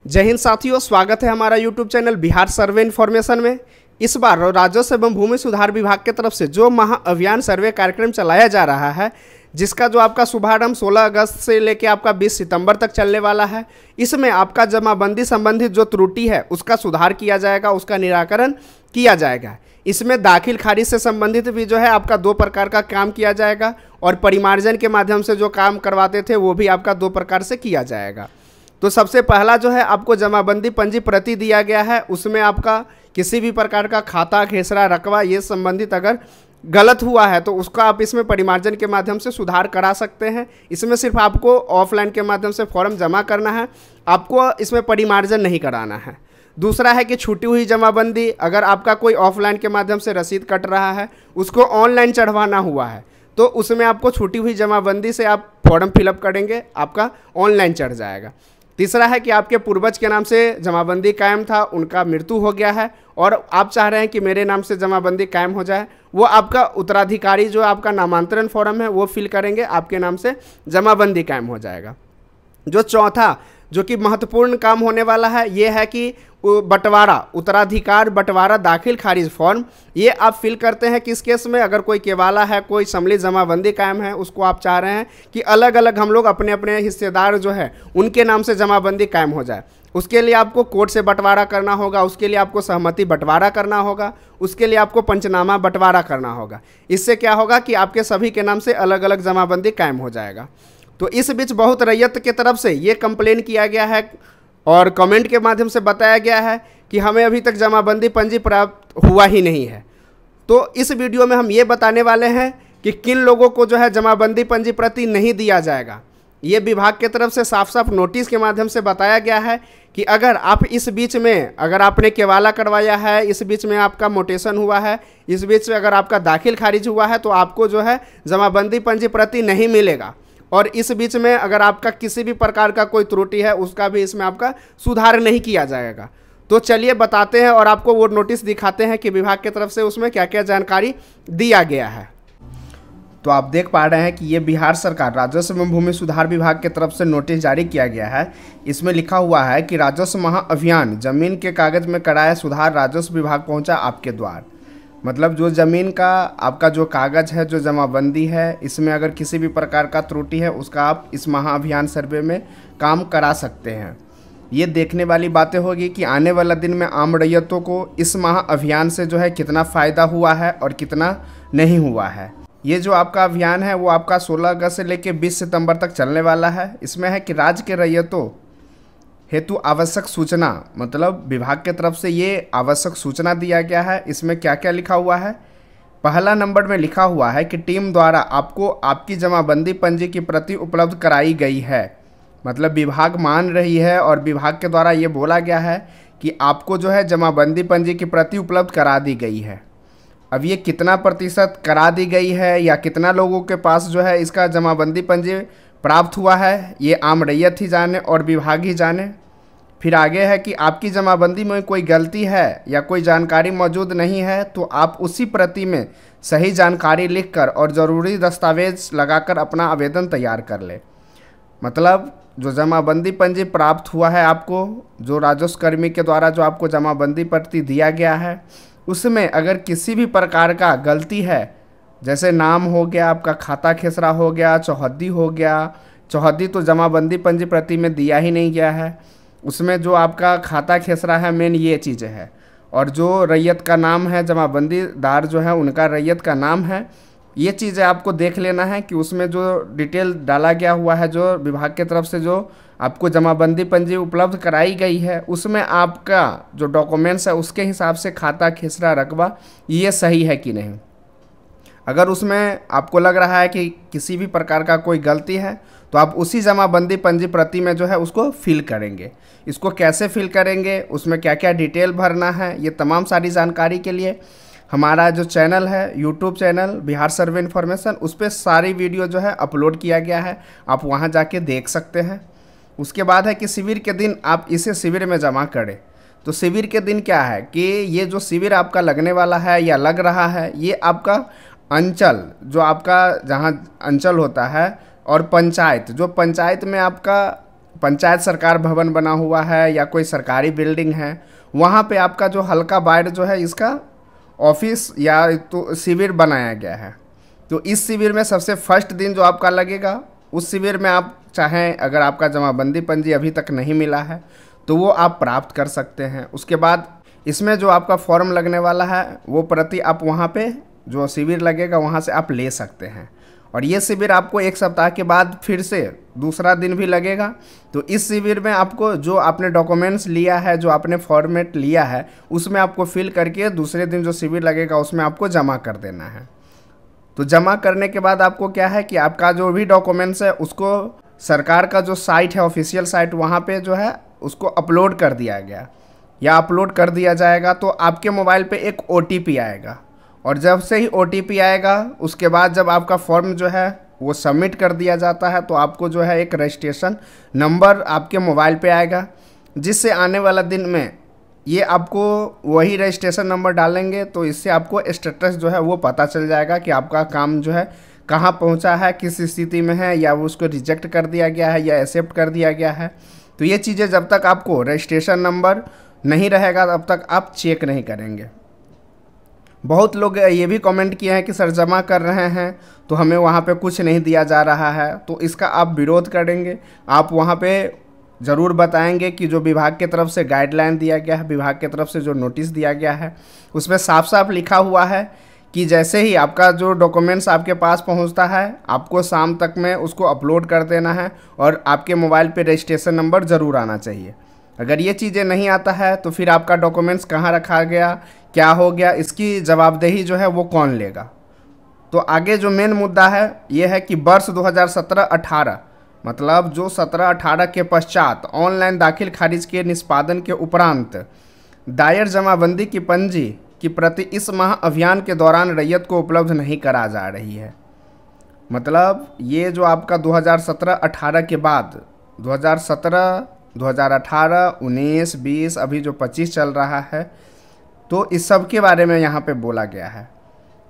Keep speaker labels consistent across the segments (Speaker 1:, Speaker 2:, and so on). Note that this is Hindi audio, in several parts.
Speaker 1: जय हिंद साथियों, स्वागत है हमारा यूट्यूब चैनल बिहार सर्वे इन्फॉर्मेशन में। इस बार राजस्व एवं भूमि सुधार विभाग की तरफ से जो महा अभियान सर्वे कार्यक्रम चलाया जा रहा है, जिसका जो आपका शुभारंभ 16 अगस्त से लेकर आपका 20 सितंबर तक चलने वाला है। इसमें आपका जमाबंदी संबंधित जो त्रुटि है उसका सुधार किया जाएगा, उसका निराकरण किया जाएगा। इसमें दाखिल खारिज से संबंधित भी जो है आपका 2 प्रकार का काम किया जाएगा और परिमार्जन के माध्यम से जो काम करवाते थे वो भी आपका 2 प्रकार से किया जाएगा। तो सबसे पहला जो है आपको जमाबंदी पंजी प्रति दिया गया है, उसमें आपका किसी भी प्रकार का खाता, खेसरा, रकबा ये संबंधित अगर गलत हुआ है तो उसका आप इसमें परिमार्जन के माध्यम से सुधार करा सकते हैं। इसमें सिर्फ आपको ऑफलाइन के माध्यम से फॉर्म जमा करना है, आपको इसमें परिमार्जन नहीं कराना है। दूसरा है कि छूटी हुई जमाबंदी, अगर आपका कोई ऑफलाइन के माध्यम से रसीद कट रहा है, उसको ऑनलाइन चढ़वाना हुआ है तो उसमें आपको छूटी हुई जमाबंदी से आप फॉर्म फिलअप करेंगे, आपका ऑनलाइन चढ़ जाएगा। तीसरा है कि आपके पूर्वज के नाम से जमाबंदी कायम था, उनका मृत्यु हो गया है और आप चाह रहे हैं कि मेरे नाम से जमाबंदी कायम हो जाए, वो आपका उत्तराधिकारी जो आपका नामांतरण फॉर्म है वो फिल करेंगे, आपके नाम से जमाबंदी कायम हो जाएगा। जो चौथा जो कि महत्वपूर्ण काम होने वाला है ये है कि बंटवारा, उत्तराधिकार बंटवारा दाखिल खारिज फॉर्म, ये आप फिल करते हैं किस केस में, अगर कोई केवाला है, कोई सम्मिलित जमाबंदी कायम है, उसको आप चाह रहे हैं कि अलग अलग हम लोग अपने अपने हिस्सेदार जो है उनके नाम से जमाबंदी कायम हो जाए। उसके लिए आपको कोर्ट से बंटवारा करना होगा, उसके लिए आपको सहमति बंटवारा करना होगा, उसके लिए आपको पंचनामा बंटवारा करना होगा। इससे क्या होगा कि आपके सभी के नाम से अलग अलग जमाबंदी कायम हो जाएगा। तो इस बीच बहुत रैयत की तरफ से ये कंप्लेन किया गया है और कमेंट के माध्यम से बताया गया है कि हमें अभी तक जमाबंदी पंजी प्राप्त हुआ ही नहीं है। तो इस वीडियो में हम ये बताने वाले हैं कि किन लोगों को जो है जमाबंदी पंजी प्रति नहीं दिया जाएगा। ये विभाग की तरफ से साफ साफ नोटिस के माध्यम से बताया गया है कि अगर आप इस बीच में, अगर आपने केवाला करवाया है, इस बीच में आपका मोटेशन हुआ है, इस बीच में अगर आपका दाखिल खारिज हुआ है तो आपको जो है जमाबंदी पंजी प्रति नहीं मिलेगा। और इस बीच में अगर आपका किसी भी प्रकार का कोई त्रुटि है उसका भी इसमें आपका सुधार नहीं किया जाएगा। तो चलिए बताते हैं और आपको वो नोटिस दिखाते हैं कि विभाग की तरफ से उसमें क्या क्या जानकारी दिया गया है। तो आप देख पा रहे हैं कि ये बिहार सरकार राजस्व एवं भूमि सुधार विभाग की तरफ से नोटिस जारी किया गया है। इसमें लिखा हुआ है कि राजस्व महाअभियान जमीन के कागज में कराया सुधार राजस्व विभाग पहुंचा आपके द्वार। मतलब जो ज़मीन का आपका जो कागज़ है, जो जमाबंदी है, इसमें अगर किसी भी प्रकार का त्रुटि है उसका आप इस महाअभियान सर्वे में काम करा सकते हैं। ये देखने वाली बातें होगी कि आने वाला दिन में आम रैयतों को इस महाअभियान से जो है कितना फ़ायदा हुआ है और कितना नहीं हुआ है। ये जो आपका अभियान है वो आपका 16 अगस्त से लेकर 20 सितंबर तक चलने वाला है। इसमें है कि राज्य के रैयतों हेतु आवश्यक सूचना, मतलब विभाग के तरफ से ये आवश्यक सूचना दिया गया है। इसमें क्या क्या लिखा हुआ है, पहला नंबर में लिखा हुआ है कि टीम द्वारा आपको आपकी जमाबंदी पंजी की प्रति उपलब्ध कराई गई है। मतलब विभाग मान रही है और विभाग के द्वारा ये बोला गया है कि आपको जो है जमाबंदी पंजी की प्रति उपलब्ध करा दी गई है। अब ये कितना प्रतिशत करा दी गई है या कितना लोगों के पास जो है इसका जमाबंदी पंजी प्राप्त हुआ है, ये आम रैयत ही जाने और विभाग ही जाने। फिर आगे है कि आपकी जमाबंदी में कोई गलती है या कोई जानकारी मौजूद नहीं है तो आप उसी प्रति में सही जानकारी लिखकर और ज़रूरी दस्तावेज लगाकर अपना आवेदन तैयार कर ले। मतलब जो जमाबंदी पंजी प्राप्त हुआ है आपको, जो राजस्व कर्मी के द्वारा जो आपको जमाबंदी प्रति दिया गया है, उसमें अगर किसी भी प्रकार का गलती है, जैसे नाम हो गया, आपका खाता खेसरा हो गया, चौहद्दी हो गया, चौहद्दी तो जमाबंदी पंजी प्रति में दिया ही नहीं गया है, उसमें जो आपका खाता खेसरा है मेन ये चीज़ें है, और जो रैयत का नाम है, जमाबंदीदार जो है उनका रैयत का नाम है, ये चीज़ें आपको देख लेना है कि उसमें जो डिटेल डाला गया हुआ है, जो विभाग की तरफ से जो आपको जमाबंदी पंजी उपलब्ध कराई गई है, उसमें आपका जो डॉक्यूमेंट्स है उसके हिसाब से खाता, खेसरा, रकबा ये सही है कि नहीं। अगर उसमें आपको लग रहा है कि किसी भी प्रकार का कोई गलती है तो आप उसी जमाबंदी पंजी प्रति में जो है उसको फिल करेंगे। इसको कैसे फिल करेंगे, उसमें क्या क्या डिटेल भरना है, ये तमाम सारी जानकारी के लिए हमारा जो चैनल है, यूट्यूब चैनल बिहार सर्वे इन्फॉर्मेशन, उस पर सारी वीडियो जो है अपलोड किया गया है, आप वहाँ जाके देख सकते हैं। उसके बाद है कि शिविर के दिन आप इसे शिविर में जमा करें। तो शिविर के दिन क्या है कि ये जो शिविर आपका लगने वाला है या लग रहा है, ये आपका अंचल, जो आपका जहाँ अंचल होता है, और पंचायत, जो पंचायत में आपका पंचायत सरकार भवन बना हुआ है या कोई सरकारी बिल्डिंग है, वहाँ पे आपका जो हल्का बाढ़ जो है इसका ऑफिस या तो शिविर बनाया गया है। तो इस शिविर में सबसे फर्स्ट दिन जो आपका लगेगा, उस शिविर में आप चाहें अगर आपका जमाबंदी पंजी अभी तक नहीं मिला है तो वो आप प्राप्त कर सकते हैं। उसके बाद इसमें जो आपका फॉर्म लगने वाला है वो प्रति आप वहाँ पे जो शिविर लगेगा वहाँ से आप ले सकते हैं। और ये शिविर आपको 1 सप्ताह के बाद फिर से दूसरा दिन भी लगेगा। तो इस शिविर में आपको जो आपने डॉक्यूमेंट्स लिया है, जो आपने फॉर्मेट लिया है, उसमें आपको फिल करके दूसरे दिन जो शिविर लगेगा उसमें आपको जमा कर देना है। तो जमा करने के बाद आपको क्या है कि आपका जो भी डॉक्यूमेंट्स है उसको सरकार का जो साइट है, ऑफिशियल साइट, वहाँ पे जो है उसको अपलोड कर दिया गया या अपलोड कर दिया जाएगा। तो आपके मोबाइल पे एक OTP आएगा, और जब से ही OTP आएगा उसके बाद जब आपका फॉर्म जो है वो सबमिट कर दिया जाता है तो आपको जो है एक रजिस्ट्रेशन नंबर आपके मोबाइल पे आएगा, जिससे आने वाला दिन में ये आपको वही रजिस्ट्रेशन नंबर डालेंगे तो इससे आपको स्टेटस जो है वो पता चल जाएगा कि आपका काम जो है कहाँ पहुँचा है, किस स्थिति में है, या वो उसको रिजेक्ट कर दिया गया है या एक्सेप्ट कर दिया गया है। तो ये चीज़ें जब तक आपको रजिस्ट्रेशन नंबर नहीं रहेगा तब तक आप चेक नहीं करेंगे। बहुत लोग ये भी कमेंट किए हैं कि सर जमा कर रहे हैं तो हमें वहाँ पे कुछ नहीं दिया जा रहा है, तो इसका आप विरोध करेंगे। आप वहाँ पे ज़रूर बताएंगे कि जो विभाग की तरफ से गाइडलाइन दिया गया है, विभाग की तरफ से जो नोटिस दिया गया है, उसमें साफ साफ लिखा हुआ है कि जैसे ही आपका जो डॉक्यूमेंट्स आपके पास पहुंचता है आपको शाम तक में उसको अपलोड कर देना है और आपके मोबाइल पे रजिस्ट्रेशन नंबर ज़रूर आना चाहिए। अगर ये चीज़ें नहीं आता है तो फिर आपका डॉक्यूमेंट्स कहाँ रखा गया, क्या हो गया, इसकी जवाबदेही जो है वो कौन लेगा। तो आगे जो मेन मुद्दा है ये है कि वर्ष 2017-18 मतलब जो 17-18 के पश्चात ऑनलाइन दाखिल खारिज के निष्पादन के उपरांत दायर जमाबंदी की पंजी की प्रति इस माह अभियान के दौरान रैयत को उपलब्ध नहीं करा जा रही है। मतलब ये जो आपका 2017-18 के बाद 2017, 2018, 19, 20 अभी जो 25 चल रहा है, तो इस सब के बारे में यहाँ पे बोला गया है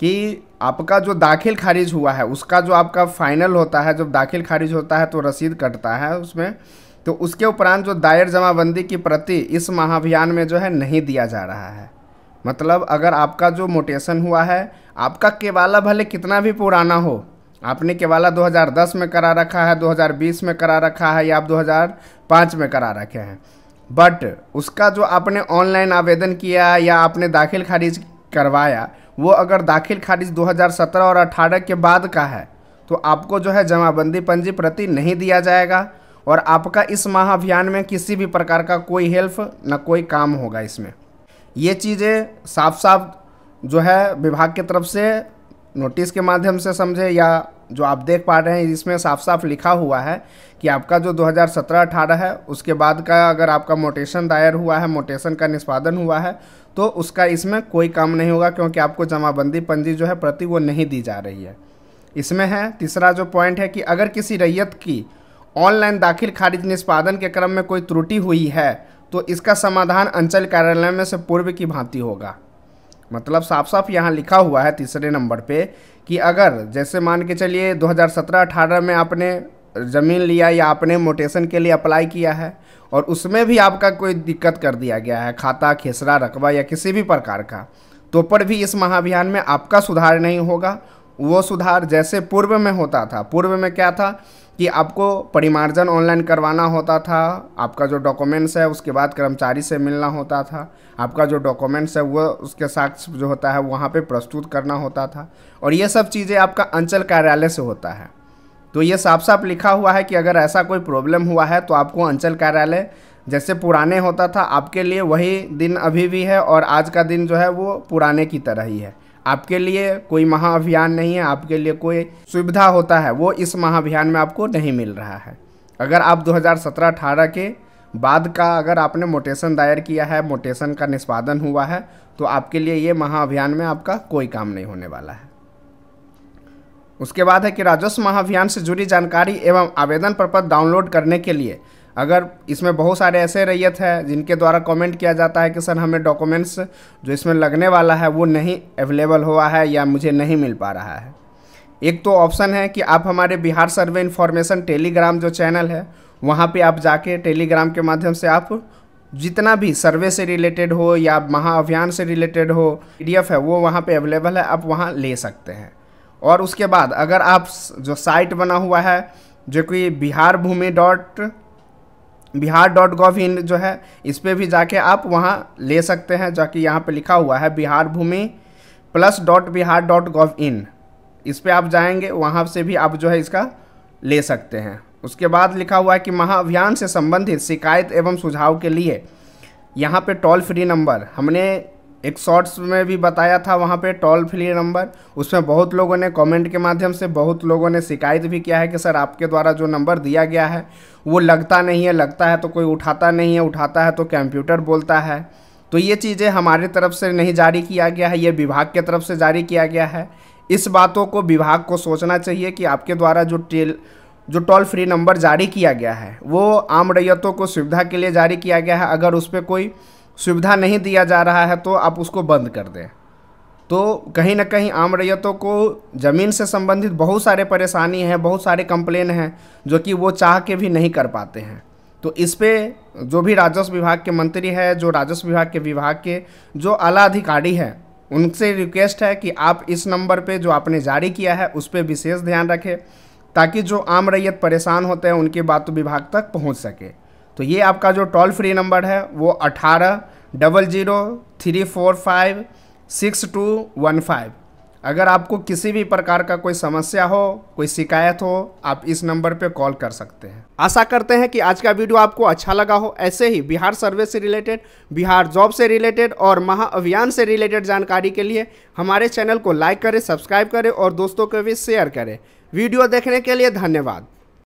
Speaker 1: कि आपका जो दाखिल खारिज हुआ है उसका जो आपका फाइनल होता है, जब दाखिल खारिज होता है तो रसीद कटता है उसमें, तो उसके उपरांत जो दायर जमाबंदी की प्रति इस महाअभियान में जो है नहीं दिया जा रहा है। मतलब अगर आपका जो मोटेशन हुआ है, आपका केवाला भले कितना भी पुराना हो, आपने केवाला 2010 में करा रखा है, 2020 में करा रखा है या आप 2005 में करा रखे हैं, बट उसका जो आपने ऑनलाइन आवेदन किया या आपने दाखिल खारिज करवाया वो अगर दाखिल खारिज 2017 और 18 के बाद का है तो आपको जो है जमाबंदी पंजी प्रति नहीं दिया जाएगा और आपका इस महाअभियान में किसी भी प्रकार का कोई हेल्प ना कोई काम होगा इसमें। ये चीज़ें साफ साफ जो है विभाग की तरफ से नोटिस के माध्यम से समझे या जो आप देख पा रहे हैं इसमें साफ साफ लिखा हुआ है कि आपका जो 2017-18 है उसके बाद का अगर आपका मोटेशन दायर हुआ है, मोटेशन का निष्पादन हुआ है, तो उसका इसमें कोई काम नहीं होगा क्योंकि आपको जमाबंदी पंजी जो है प्रति वो नहीं दी जा रही है। इसमें है तीसरा जो पॉइंट है कि अगर किसी रैयत की ऑनलाइन दाखिल खारिज निष्पादन के क्रम में कोई त्रुटि हुई है तो इसका समाधान अंचल कार्यालय में से पूर्व की भांति होगा। मतलब साफ साफ यहाँ लिखा हुआ है तीसरे नंबर पे कि अगर जैसे मान के चलिए 2017-18 में आपने ज़मीन लिया या आपने मोटेशन के लिए अप्लाई किया है और उसमें भी आपका कोई दिक्कत कर दिया गया है, खाता, खेसरा, रकबा या किसी भी प्रकार का, तो पर भी इस महाअभियान में आपका सुधार नहीं होगा। वो सुधार जैसे पूर्व में होता था, पूर्व में क्या था कि आपको परिमार्जन ऑनलाइन करवाना होता था, आपका जो डॉक्यूमेंट्स है उसके बाद कर्मचारी से मिलना होता था, आपका जो डॉक्यूमेंट्स है वो उसके साक्ष्य जो होता है वहाँ पे प्रस्तुत करना होता था, और ये सब चीज़ें आपका अंचल कार्यालय से होता है। तो ये साफ साफ लिखा हुआ है कि अगर ऐसा कोई प्रॉब्लम हुआ है तो आपको अंचल कार्यालय जैसे पुराने होता था आपके लिए वही दिन अभी भी है और आज का दिन जो है वो पुराने की तरह ही है। आपके लिए कोई महाअभियान नहीं है, आपके लिए कोई सुविधा होता है वो इस महाअभियान में आपको नहीं मिल रहा है। अगर आप 2017-18 के बाद का अगर आपने मोटेशन दायर किया है, मोटेशन का निष्पादन हुआ है, तो आपके लिए ये महाअभियान में आपका कोई काम नहीं होने वाला है। उसके बाद है कि राजस्व महाअभियान से जुड़ी जानकारी एवं आवेदन प्रपत्र डाउनलोड करने के लिए अगर इसमें बहुत सारे ऐसे रैयत है जिनके द्वारा कमेंट किया जाता है कि सर हमें डॉक्यूमेंट्स जो इसमें लगने वाला है वो नहीं अवेलेबल हुआ है या मुझे नहीं मिल पा रहा है। एक तो ऑप्शन है कि आप हमारे बिहार सर्वे इन्फॉर्मेशन टेलीग्राम जो चैनल है वहाँ पे आप जाके टेलीग्राम के माध्यम से आप जितना भी सर्वे से रिलेटेड हो या महाअभियान से रिलेटेड हो PDF है वो वहाँ पे अवेलेबल है, आप वहाँ ले सकते हैं। और उसके बाद अगर आप जो साइट बना हुआ है जो कि बिहार.gov.in जो है, इस पर भी जाके आप वहाँ ले सकते हैं, जाके यहाँ पे लिखा हुआ है biharbhumi+.bihar.gov.in, इस पे आप जाएंगे, वहाँ से भी आप जो है इसका ले सकते हैं। उसके बाद लिखा हुआ है कि महाअभियान से संबंधित शिकायत एवं सुझाव के लिए यहाँ पे टोल फ्री नंबर, हमने एक शॉर्ट्स में भी बताया था, वहाँ पे टोल फ्री नंबर, उसमें बहुत लोगों ने कमेंट के माध्यम से बहुत लोगों ने शिकायत भी किया है कि सर आपके द्वारा जो नंबर दिया गया है वो लगता नहीं है, लगता है तो कोई उठाता नहीं है, उठाता है तो कंप्यूटर बोलता है। तो ये चीज़ें हमारी तरफ से नहीं जारी किया गया है, ये विभाग की तरफ से जारी किया गया है। इस बातों को विभाग को सोचना चाहिए कि आपके द्वारा जो टोल फ्री नंबर जारी किया गया है वो आम रैयतों को सुविधा के लिए जारी किया गया है। अगर उस पर कोई सुविधा नहीं दिया जा रहा है तो आप उसको बंद कर दें। तो कहीं ना कहीं आम रैयतों को ज़मीन से संबंधित बहुत सारे परेशानी हैं, बहुत सारे कंप्लेन हैं जो कि वो चाह के भी नहीं कर पाते हैं। तो इस पे जो भी राजस्व विभाग के मंत्री है, जो राजस्व विभाग के जो आला अधिकारी हैं, उनसे रिक्वेस्ट है कि आप इस नंबर पे जो आपने जारी किया है उस पर विशेष ध्यान रखें, ताकि जो आम रैयत परेशान होते हैं उनकी बात तो विभाग तक पहुंच सके। तो ये आपका जो टोल फ्री नंबर है वो 1800-345-6215। अगर आपको किसी भी प्रकार का कोई समस्या हो, कोई शिकायत हो, आप इस नंबर पे कॉल कर सकते हैं। आशा करते हैं कि आज का वीडियो आपको अच्छा लगा हो। ऐसे ही बिहार सर्वे से रिलेटेड, बिहार जॉब से रिलेटेड और महाअभियान से रिलेटेड जानकारी के लिए हमारे चैनल को लाइक करें, सब्सक्राइब करें और दोस्तों को भी शेयर करें। वीडियो देखने के लिए धन्यवाद।